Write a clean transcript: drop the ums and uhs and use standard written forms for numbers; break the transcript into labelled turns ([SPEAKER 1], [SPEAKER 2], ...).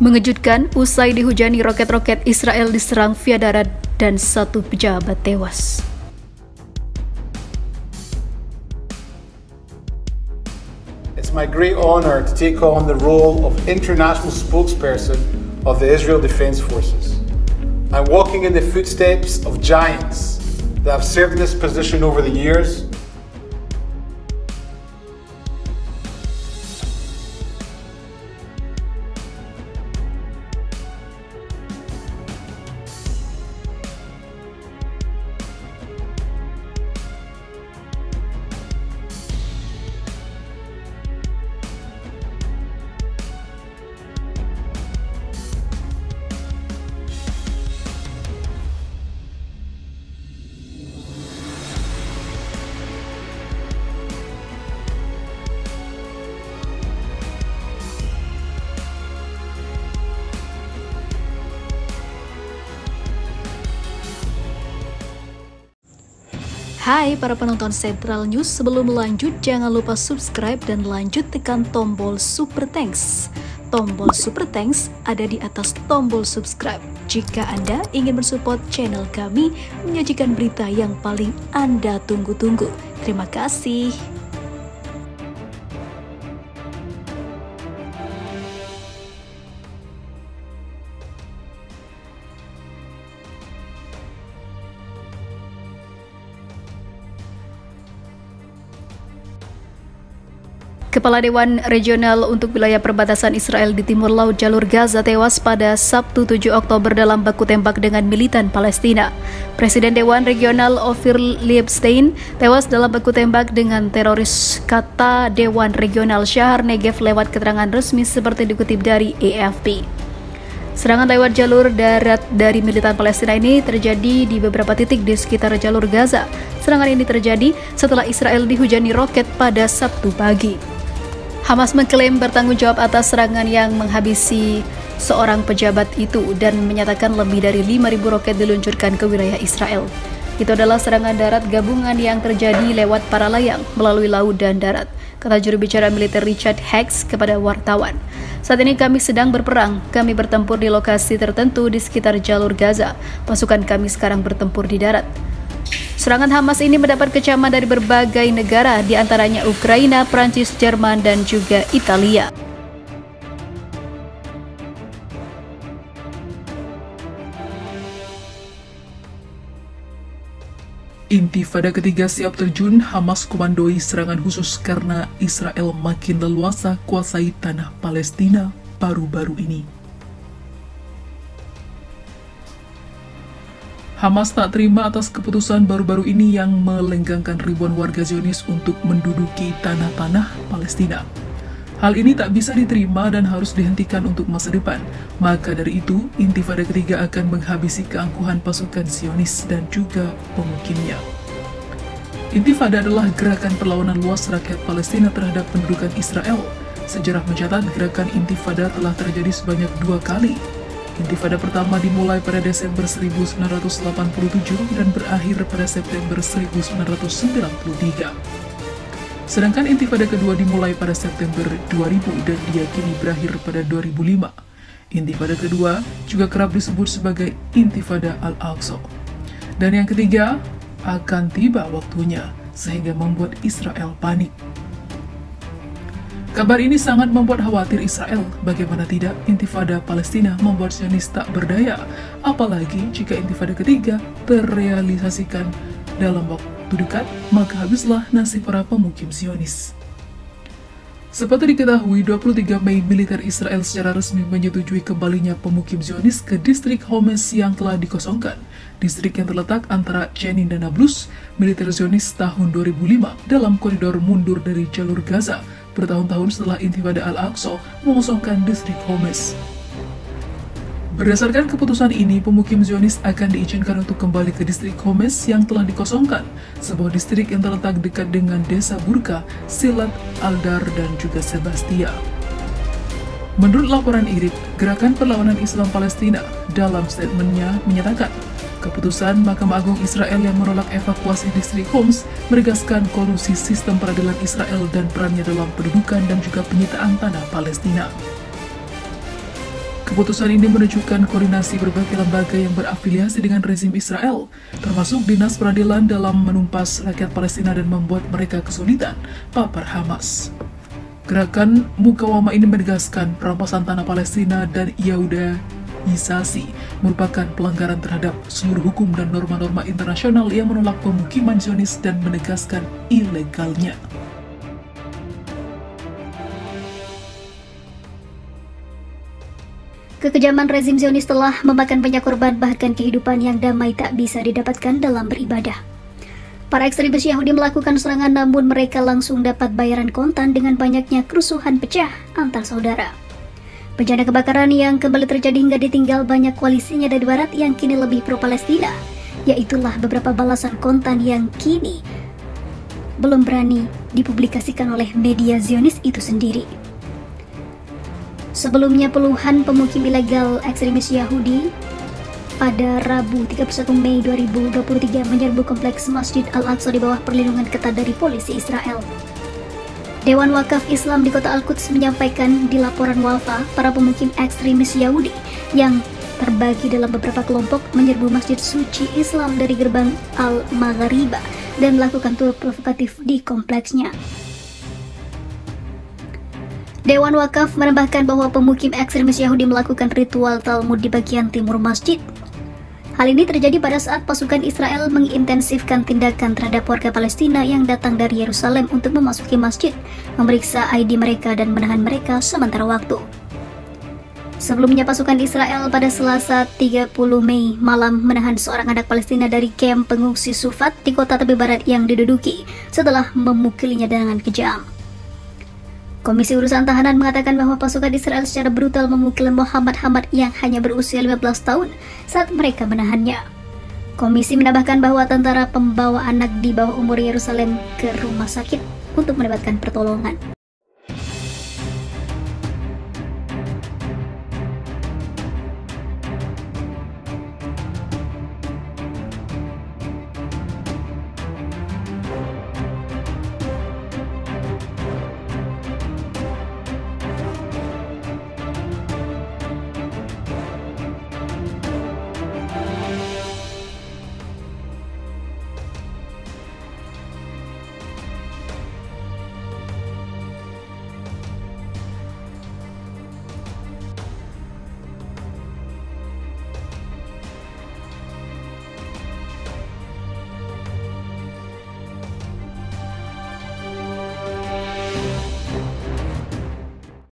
[SPEAKER 1] Mengejutkan, usai dihujani roket-roket, Israel diserang via darat dan 1 pejabat tewas.
[SPEAKER 2] It's my great honor to take on the role of international spokesperson of the Israel Defense Forces. I'm walking in the footsteps of giants that have served in this position over the years.
[SPEAKER 1] Hai para penonton Sentral News, sebelum lanjut jangan lupa subscribe dan lanjut tekan tombol Super Thanks. Tombol Super Thanks ada di atas tombol subscribe. Jika Anda ingin mensupport channel kami menyajikan berita yang paling Anda tunggu-tunggu. Terima kasih. Kepala Dewan Regional untuk wilayah perbatasan Israel di Timur Laut Jalur Gaza tewas pada Sabtu 7 Oktober dalam baku tembak dengan militan Palestina. Presiden Dewan Regional Ophir Liebstein tewas dalam baku tembak dengan teroris, kata Dewan Regional Shahar Negev lewat keterangan resmi seperti dikutip dari AFP. Serangan lewat jalur darat dari militan Palestina ini terjadi di beberapa titik di sekitar jalur Gaza. Serangan ini terjadi setelah Israel dihujani roket pada Sabtu pagi. Hamas mengklaim bertanggung jawab atas serangan yang menghabisi seorang pejabat itu dan menyatakan lebih dari 5.000 roket diluncurkan ke wilayah Israel. Itu adalah serangan darat gabungan yang terjadi lewat para layang melalui laut dan darat, kata juru bicara militer Richard Hicks kepada wartawan. Saat ini kami sedang berperang, kami bertempur di lokasi tertentu di sekitar jalur Gaza. Pasukan kami sekarang bertempur di darat. Serangan Hamas ini mendapat kecaman dari berbagai negara, di antaranya Ukraina, Prancis, Jerman, dan juga Italia.
[SPEAKER 3] Intifada ketiga siap terjun, Hamas komandoi serangan khusus karena Israel makin leluasa kuasai tanah Palestina baru-baru ini. Hamas tak terima atas keputusan baru-baru ini yang melenggangkan ribuan warga Zionis untuk menduduki tanah-tanah Palestina. Hal ini tak bisa diterima dan harus dihentikan untuk masa depan. Maka dari itu, Intifada ketiga akan menghabisi keangkuhan pasukan Zionis dan juga pemukimnya. Intifada adalah gerakan perlawanan luas rakyat Palestina terhadap pendudukan Israel. Sejarah mencatat gerakan Intifada telah terjadi sebanyak 2 kali. Intifada pertama dimulai pada Desember 1987 dan berakhir pada September 1993. Sedangkan Intifada kedua dimulai pada September 2000 dan diyakini berakhir pada 2005. Intifada kedua juga kerap disebut sebagai Intifada Al-Aqsa. Dan yang ketiga, akan tiba waktunya, sehingga membuat Israel panik. Kabar ini sangat membuat khawatir Israel. Bagaimana tidak, Intifada Palestina membuat Zionis tak berdaya, apalagi jika Intifada ketiga terrealisasikan dalam waktu dekat, maka habislah nasib para pemukim Zionis. Seperti diketahui, 23 Mei militer Israel secara resmi menyetujui kembalinya pemukim Zionis ke distrik Homs yang telah dikosongkan. Distrik yang terletak antara Jenin dan Nablus, militer Zionis tahun 2005 dalam koridor mundur dari jalur Gaza, bertahun-tahun setelah Intifada Al-Aqsa mengosongkan distrik Homs. Berdasarkan keputusan ini, pemukim Zionis akan diizinkan untuk kembali ke distrik Homs yang telah dikosongkan, sebuah distrik yang terletak dekat dengan desa Burka, Silat, Aldar, dan juga Sebastia. Menurut laporan IRIB, Gerakan Perlawanan Islam Palestina dalam statementnya menyatakan, keputusan Mahkamah Agung Israel yang menolak evakuasi distrik Homs menegaskan kolusi sistem peradilan Israel dan perannya dalam pendudukan dan juga penyitaan tanah Palestina. Keputusan ini menunjukkan koordinasi berbagai lembaga yang berafiliasi dengan rezim Israel, termasuk Dinas Peradilan dalam menumpas rakyat Palestina dan membuat mereka kesulitan papar Hamas. Gerakan Mukawamah ini menegaskan perampasan tanah Palestina dan Yahudaisasi merupakan pelanggaran terhadap seluruh hukum dan norma-norma internasional yang menolak pemukiman Zionis dan menegaskan ilegalnya.
[SPEAKER 1] Kekejaman rezim Zionis telah memakan banyak korban, bahkan kehidupan yang damai tak bisa didapatkan dalam beribadah. Para ekstremis Yahudi melakukan serangan, namun mereka langsung dapat bayaran kontan dengan banyaknya kerusuhan pecah antar saudara. Bencana kebakaran yang kembali terjadi hingga ditinggal banyak koalisinya dari barat yang kini lebih pro-Palestina, yaitulah beberapa balasan kontan yang kini belum berani dipublikasikan oleh media Zionis itu sendiri. Sebelumnya puluhan pemukim ilegal ekstremis Yahudi pada Rabu 31 Mei 2023 menyerbu kompleks Masjid Al-Aqsa di bawah perlindungan ketat dari polisi Israel. Dewan Wakaf Islam di kota Al-Quds menyampaikan di laporan Wafa, para pemukim ekstremis Yahudi yang terbagi dalam beberapa kelompok menyerbu Masjid Suci Islam dari gerbang Al-Maghriba dan melakukan tur provokatif di kompleksnya. Dewan Wakaf menambahkan bahwa pemukim ekstremis Yahudi melakukan ritual Talmud di bagian timur masjid. Hal ini terjadi pada saat pasukan Israel mengintensifkan tindakan terhadap warga Palestina yang datang dari Yerusalem untuk memasuki masjid, memeriksa ID mereka dan menahan mereka sementara waktu. Sebelumnya pasukan Israel pada Selasa 30 Mei malam menahan seorang anak Palestina dari kamp pengungsi Sufat di kota tepi barat yang diduduki setelah memukulinya dengan kejam. Komisi Urusan Tahanan mengatakan bahwa pasukan Israel secara brutal memukul Muhammad Hamad yang hanya berusia 15 tahun saat mereka menahannya. Komisi menambahkan bahwa tentara pembawa anak di bawah umur Yerusalem ke rumah sakit untuk mendapatkan pertolongan.